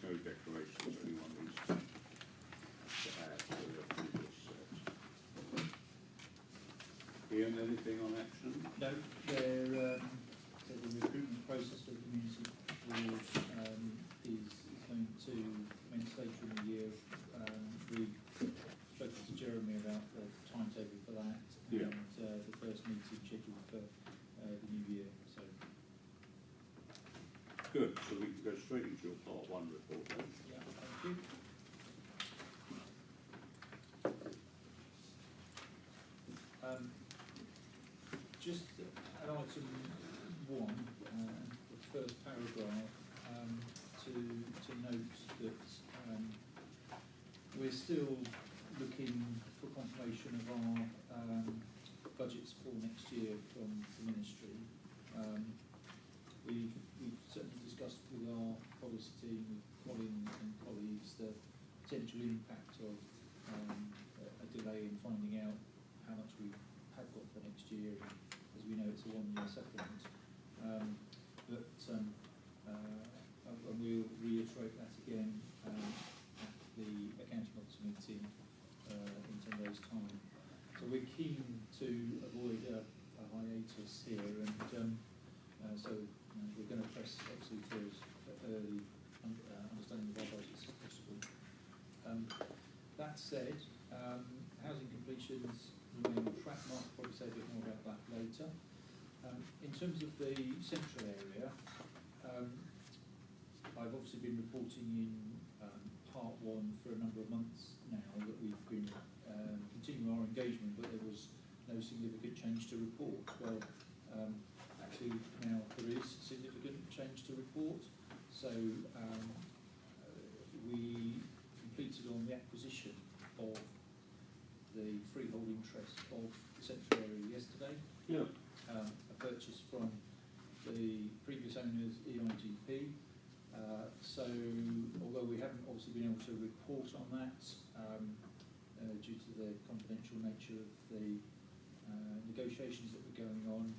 no declarations anyone needs to add to the previous set. Ian, anything on action? No, the recruitment process for the community board is going to commence later in the year. We've spoken to Jeremy about the timetable for that, Yeah. and the first meeting scheduled for the new year. So Good, so we can go straight into your part one report then. yeah, thank you. Just at item one, the first paragraph, to note that we're still looking for confirmation of our budgets for next year from the ministry. We've certainly discussed with our policy team, with Colin and colleagues, the potential impact of a delay in finding out how much we have got for next year. As we know, it's a one-year settlement. And we'll reiterate that again at the accounting officer meeting in 10 days' time. So we're keen to avoid a hiatus here, and so we're going to press obviously for as early understanding of our budgets as possible. That said, housing completions remain on track. Mark will probably say a bit more about that later. In terms of the central area, I've obviously been reporting in part one for a number of months now that we've been continuing our engagement, but there was no significant change to report. Well, actually now there is significant change to report. So we completed on the acquisition of the freehold interest of the central area yesterday. Yeah. A purchase from the previous owners, EIGP. So although we haven't obviously been able to report on that due to the confidential nature of the negotiations that were going on,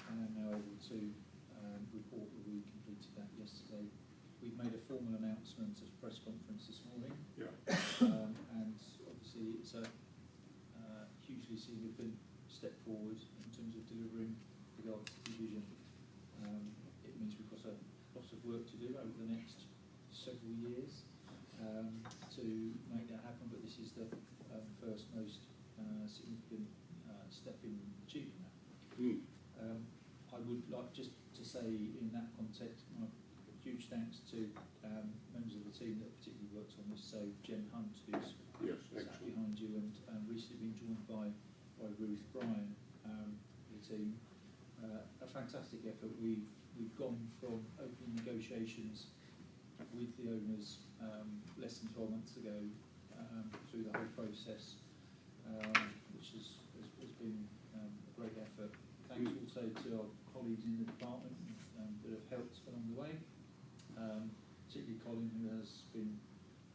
I am now able to report that we completed that yesterday. We've made a formal announcement at a press conference this morning. Yeah. And obviously it's a hugely significant step forward in terms of delivering regards to division. It means we've got a lot of work to do over the next several years to make that happen, but this is the first most significant step in achieving that. I would like just to say in that context, my huge thanks to members of the team that particularly worked on this. So Jen Hunt, who's sat behind you, and recently been joined by Ruth Bryan, the team. A fantastic effort. We've gone from opening negotiations with the owners less than 12 months ago through the whole process, which has been a great effort. Thanks also to our colleagues in the department that have helped along the way, particularly Colin, who has been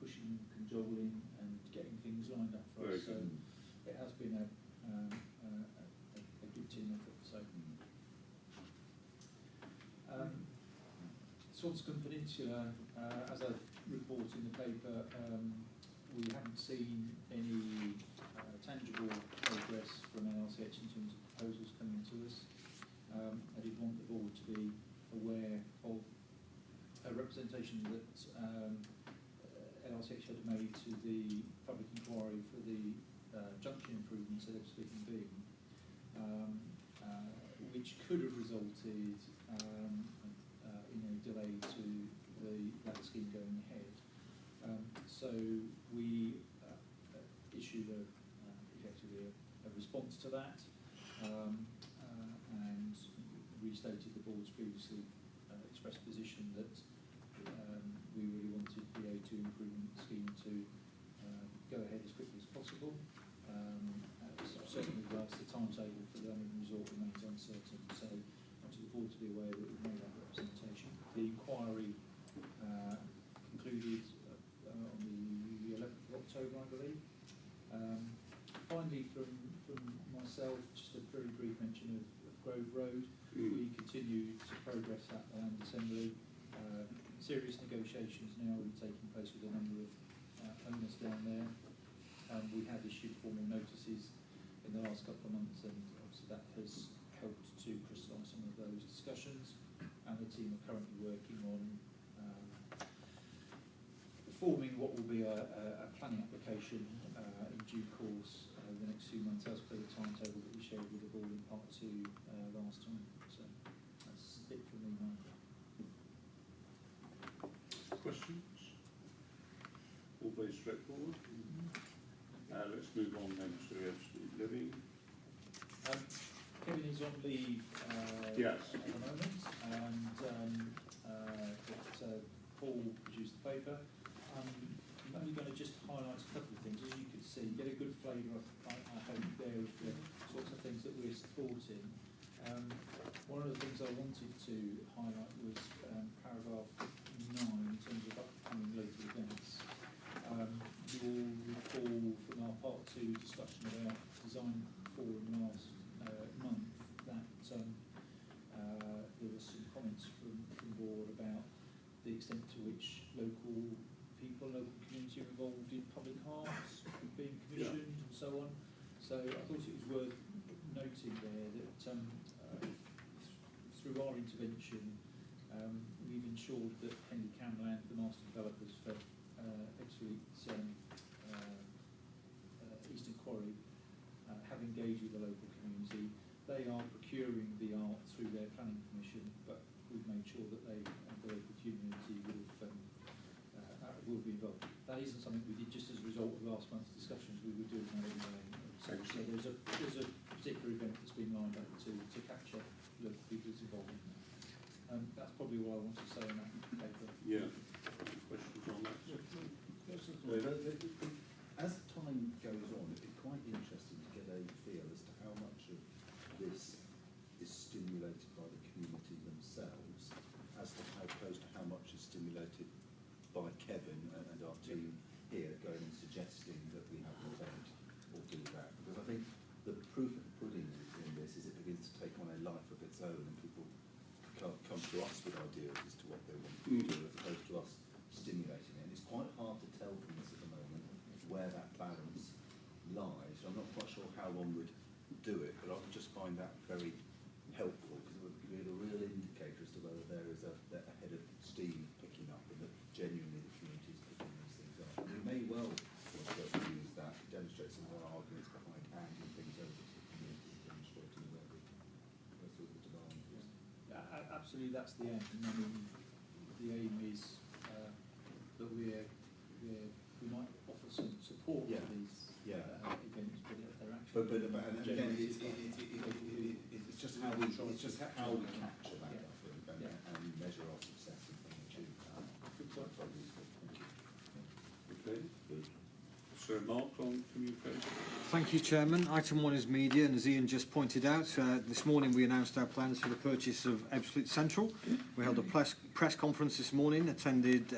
pushing, cajoling and getting things lined up for us. So it has been a good team effort. So Swanscombe Peninsula, as I report in the paper, we haven't seen any tangible progress from LRCH in terms of proposals coming to us. I did want the board to be aware of a representation that LRCH had made to the public inquiry for the junction improvements at Ebbsfleet and Beam, which could have resulted in a delay to that scheme going ahead. So we issued effectively a response to that and restated the board's previously expressed position that we really wanted the A2 improvement scheme to go ahead as quickly as possible. Certainly whilst the timetable for the London resort remains uncertain, so I wanted the board to be aware that we've made that representation. The inquiry concluded on the 11th of October, I believe. Finally, from myself, just a very brief mention of Grove Road. We continue to progress that land assembly. serious negotiations now are taking place with a number of owners down there. We have issued formal notices in the last couple of months, and obviously that has helped to crystallise some of those discussions. And the team are currently working on forming what will be a planning application in due course over the next few months, as per the timetable that we shared with the board in part 2 last time. So that's it from me, Michael. Questions? All very straightforward. Let's move on then to Absolute Living. Kevin is on leave Yes. at the moment, and Paul produced the paper. I'm only going to just highlight a couple of things. As you can see, get a good flavour, I hope, there of the sorts of things that we're supporting. One of the things I wanted to highlight was paragraph 9 in terms of upcoming local events. You'll recall from our part 2 discussion about Design Forum last month that there were some comments from the board about the extent to which local people, local community are involved in public hearts being commissioned and so on. So I thought it was worth noting there that through our intervention, we've ensured that Henry Camland, the master developers for Absolute Eastern Quarry, have engaged with the local community. They are procuring the art through their planning commission, but we've made sure that they and the local community will be involved. That isn't something we did just as a result of last month's discussions. We were doing that anyway. So there's a particular event that's been lined up to capture local people's involvement. That's probably all I want to say on that paper. Yeah. Questions on that? As time goes on, it'd be quite interesting to get a feel as to how much of this is stimulated by the community themselves, as opposed to how much is stimulated by Kevin and our team here going and suggesting that we have an event or do that. Because I think the proof of the pudding in this is it begins to take on a life of its own, and people come to us with ideas as to what they want to do, as opposed to us stimulating it. And it's quite hard to tell from this at the moment where that balance lies. I'm not quite sure how one would do it, but I would just find that very helpful, because it would give a real indicator as to whether there is a head of steam picking up, and that genuinely the community is picking these things up. And we may well want to use that to demonstrate some of our arguments behind handing things over to the community, demonstrating where the sort of demand is. Absolutely, that's the end. And I mean, the aim is that we might offer some support to these events, but they're actually. And again, it's just how we capture that, I think, and measure our success and achieve that. Good point. Thank you. Okay. Good. So Mark on communication. Thank you, Chairman. Item 1 is media, and as Ian just pointed out, this morning we announced our plans for the purchase of Absolute Central. We held a press conference this morning, attended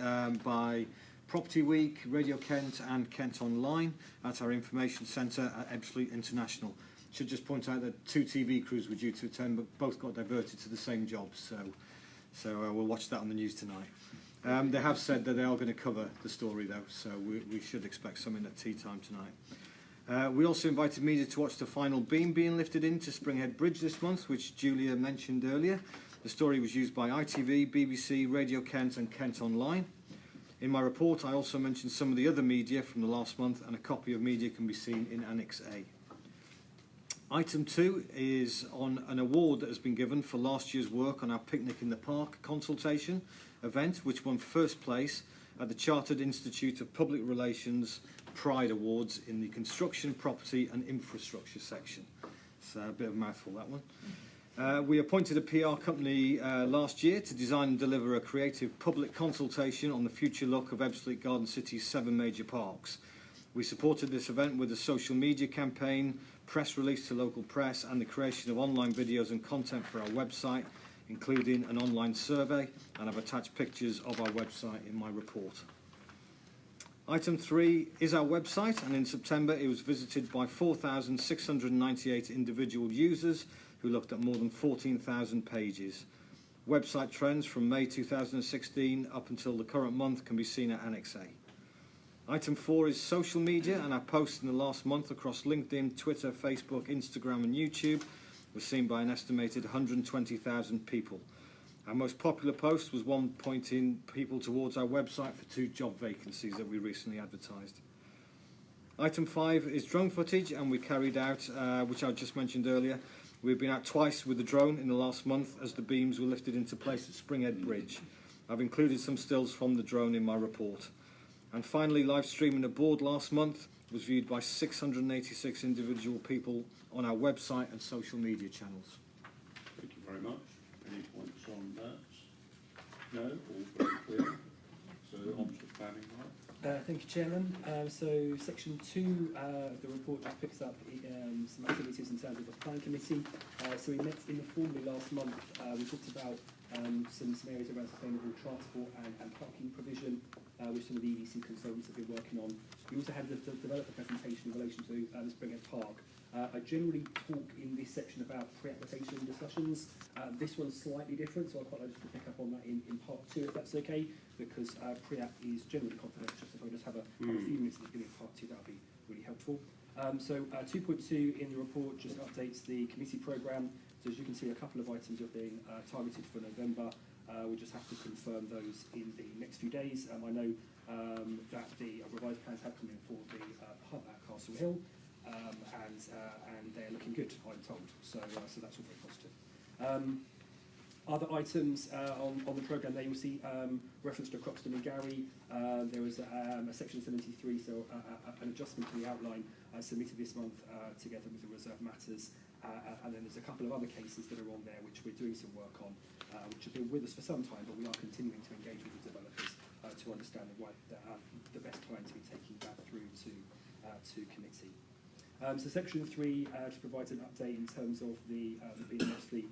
by Property Week, Radio Kent and Kent Online at our information centre at Absolute International. Should just point out that 2 TV crews were due to attend, but both got diverted to the same jobs, so we'll watch that on the news tonight. They have said that they are going to cover the story though, so we should expect something at tea time tonight. We also invited media to watch the final beam being lifted into Springhead Bridge this month, which Julia mentioned earlier. The story was used by ITV, BBC, Radio Kent and Kent Online. In my report I also mentioned some of the other media from the last month, and a copy of media can be seen in Annex A. Item 2 is on an award that has been given for last year's work on our Picnic in the Park consultation event, which won first place at the Chartered Institute of Public Relations Pride Awards in the Construction, Property and Infrastructure section. It's a bit of a mouthful, that one. We appointed a PR company last year to design and deliver a creative public consultation on the future look of Absolute Garden City's 7 major parks. We supported this event with a social media campaign, press release to local press, and the creation of online videos and content for our website, including an online survey, and I've attached pictures of our website in my report. Item 3 is our website, and in September it was visited by 4,698 individual users who looked at more than 14,000 pages. Website trends from May 2016 up until the current month can be seen at Annex A. Item 4 is social media, and our posts in the last month across LinkedIn, Twitter, Facebook, Instagram and YouTube were seen by an estimated 120,000 people. Our most popular post was one pointing people towards our website for 2 job vacancies that we recently advertised. Item 5 is drone footage, and we carried out, which I just mentioned earlier, we've been out twice with the drone in the last month as the beams were lifted into place at Springhead Bridge. I've included some stills from the drone in my report. And finally, live streaming aboard last month was viewed by 686 individual people on our website and social media channels. Thank you very much. Any points on that? No, all very clear. So on to the planning, right? Thank you, Chairman. So Section 2, the report just picks up some activities in terms of the Planning Committee. So we met informally last month. We talked about some areas around sustainable transport and parking provision, which some of the EDC consultants have been working on. We also had the developer presentation in relation to the Springhead Park. I generally talk in this section about pre-application discussions. This one's slightly different, so I'd quite like to pick up on that in part 2, if that's okay, because pre-app is generally confidential, so if I just have a few minutes at the beginning of part 2, that would be really helpful. So 2.2 in the report just updates the committee programme. So as you can see, a couple of items have been targeted for November. We just have to confirm those in the next few days. I know that the revised plans have come in for the hub at Castle Hill. And they're looking good, I'm told. So that's all very positive. Other items on the programme there, you'll see reference to Croxton and Gary. There was a section 73, so an adjustment to the outline submitted this month together with the reserve matters. And then there's a couple of other cases that are on there which we're doing some work on, which have been with us for some time, but we are continuing to engage with the developers to understand the best time to be taking that through to committee. So Section 3 just provides an update in terms of the BMSLE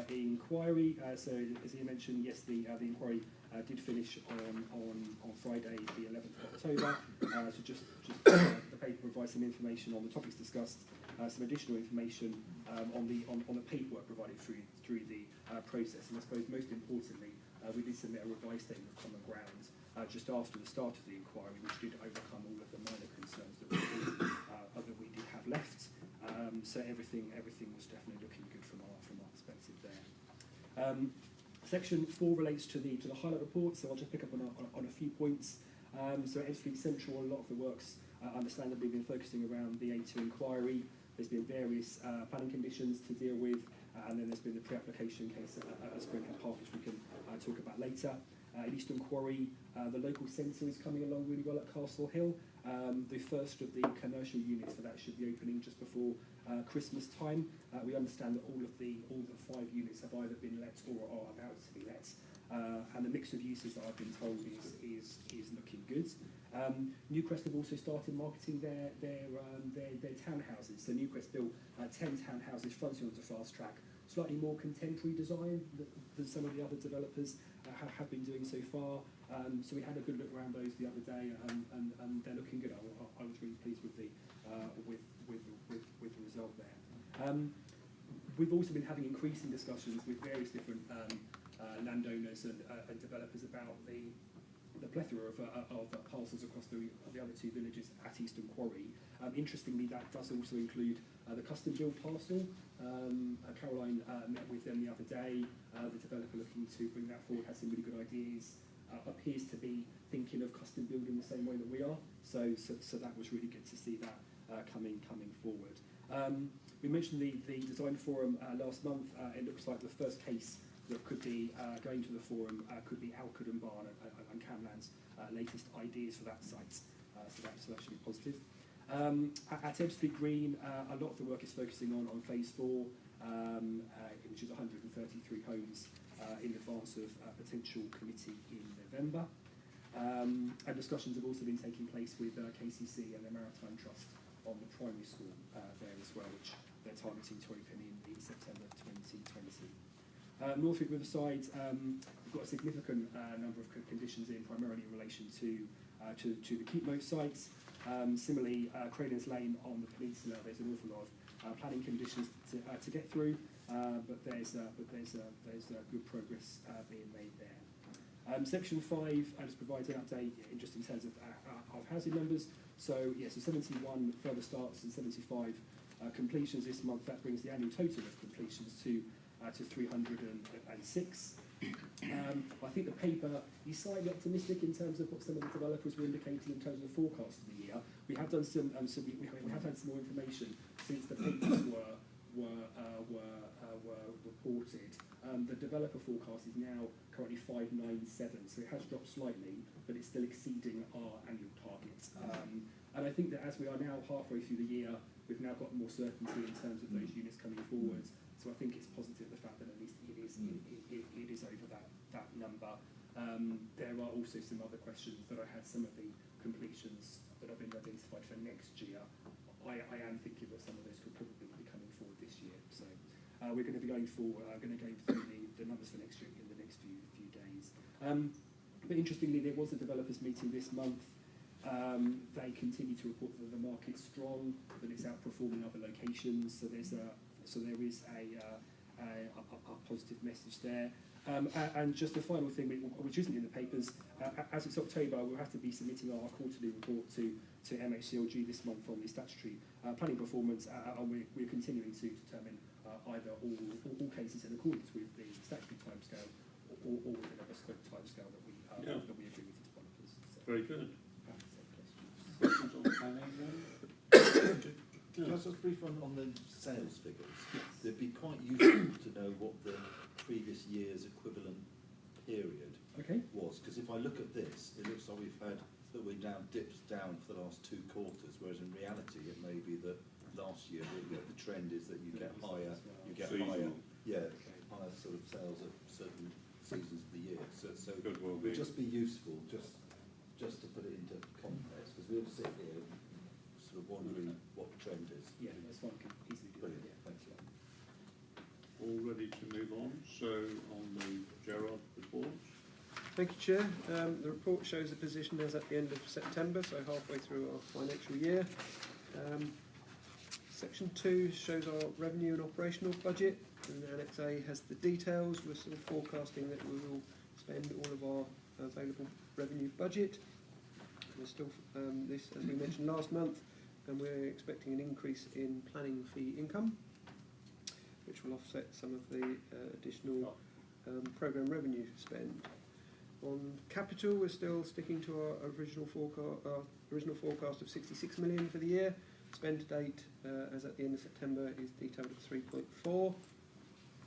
inquiry. So as you mentioned, yes, the inquiry did finish on Friday, the 11th of October. So just the paper provides some information on the topics discussed, some additional information on the paperwork provided through the process. And I suppose most importantly, we did submit a revised statement of common ground just after the start of the inquiry, which did overcome all of the minor concerns that we did have left. So everything was definitely looking good from our perspective there. Section 4 relates to the highlight report, so I'll just pick up on a few points. So at Ebbsfleet Central, a lot of the works understandably been focusing around the A2 inquiry. There's been various planning conditions to deal with, and then there's been the pre-application case at Springhead Park, which we can talk about later. At Eastern Quarry, the local centre is coming along really well at Castle Hill. The first of the commercial units for that should be opening just before Christmas time. We understand that all the 5 units have either been let or are about to be let. And the mix of uses that I've been told is looking good. Newcrest have also started marketing their townhouses. So Newcrest built 10 townhouses fronting onto Fast Track, slightly more contemporary design than some of the other developers have been doing so far. So we had a good look around those the other day, and they're looking good. I was really pleased with the result there. We've also been having increasing discussions with various different landowners and developers about the plethora of parcels across the other 2 villages at Eastern Quarry. Interestingly, that does also include the custom build parcel. Caroline met with them the other day. The developer looking to bring that forward has some really good ideas. Appears to be thinking of custom building the same way that we are. So that was really good to see that coming forward. We mentioned the design forum last month. It looks like the first case that could be going to the forum could be Alcuden Barn and Camland's latest ideas for that site. So that should be positive. At Ebbsfleet Green, a lot of the work is focusing on phase 4, which is 133 homes in advance of potential committee in November. And discussions have also been taking place with KCC and the Maritime Trust on the primary school there as well, which they're targeting to open in September 2020. Northwick Riverside, we've got a significant number of conditions in, primarily in relation to the Keepmoat sites. Similarly, Craden's Lane on the peninsula, there's an awful lot of planning conditions to get through. but there's good progress being made there. Section 5 just provides an update just in terms of our housing numbers. So, yeah, so 71 further starts and 75 completions this month. That brings the annual total of completions to 306. I think the paper is slightly optimistic in terms of what some of the developers were indicating in terms of the forecast of the year. We have done some, we have had some more information since the papers were reported. The developer forecast is now currently 597, so it has dropped slightly, but it's still exceeding our annual target. And I think that as we are now halfway through the year, we've now got more certainty in terms of those units coming forward. So I think it's positive the fact that at least it is over that number. There are also some other questions that I had. Some of the completions that have been identified for next year, I am thinking that some of those could probably be coming forward this year. So we're going to be going through the numbers for next year in the next few days. But interestingly, there was a developers meeting this month. They continue to report that the market's strong, that it's outperforming other locations. So there is a positive message there. And just the final thing, which isn't in the papers, as it's October, we'll have to be submitting our quarterly report to MHCLG this month on the statutory planning performance, and we're continuing to determine either all cases in accordance with the statutory timescale or within a bespoke timescale that we agree with the developers. So, Very good. happy to take questions. Questions on planning then? Can I just brief on the sales figures? Yes. It'd be quite useful to know what the previous year's equivalent period Okay. was, because if I look at this, it looks like we've had that we now dipped down for the last 2 quarters, whereas in reality it may be that last year the trend is that you get higher, Seasonal. higher sort of sales at certain seasons of the year. So Could well it be. would just be useful just to put it into context, because we'll sit here sort of wondering what the trend is. Yeah, that's fine. Could easily do that. Brilliant, Yeah. thank you. All ready to move on. So on the Gerard report. Thank you, Chair. The report shows the position as at the end of September, so halfway through our financial year. Section 2 shows our revenue and operational budget, and Annex A has the details. We're sort of forecasting that we will spend all of our available revenue budget. We're still, this, as we mentioned last month, and we're expecting an increase in planning fee income, which will offset some of the additional programme revenue spend. On capital, we're still sticking to our original forecast of 66 million for the year. Spend to date, as at the end of September, is detailed at 3.4.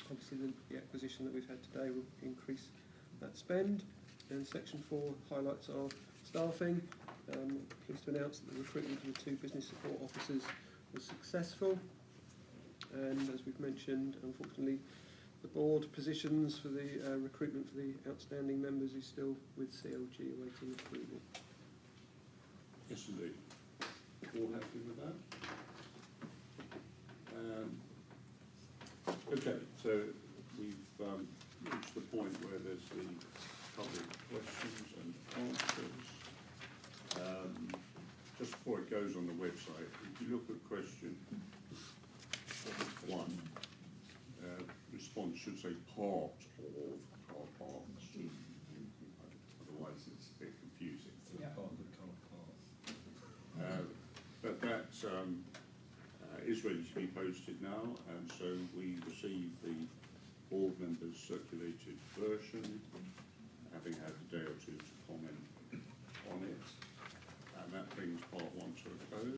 Obviously, the acquisition that we've had today will increase that spend. And Section 4 highlights our staffing. Pleased to announce that the recruitment of the 2 business support officers was successful. And as we've mentioned, unfortunately, the board positions for the recruitment for the outstanding members is still with CLG awaiting approval. Yes, indeed. All happy with that? Okay, so we've reached the point where there's the public questions and answers. Just before it goes on the website, if you look at question 1, response should say part of car parks. Otherwise it's a bit confusing. Part of the car park. But that is ready to be posted now, and so we received the board members' circulated version, having had a day or two to comment on it, and that brings part 1 to a close.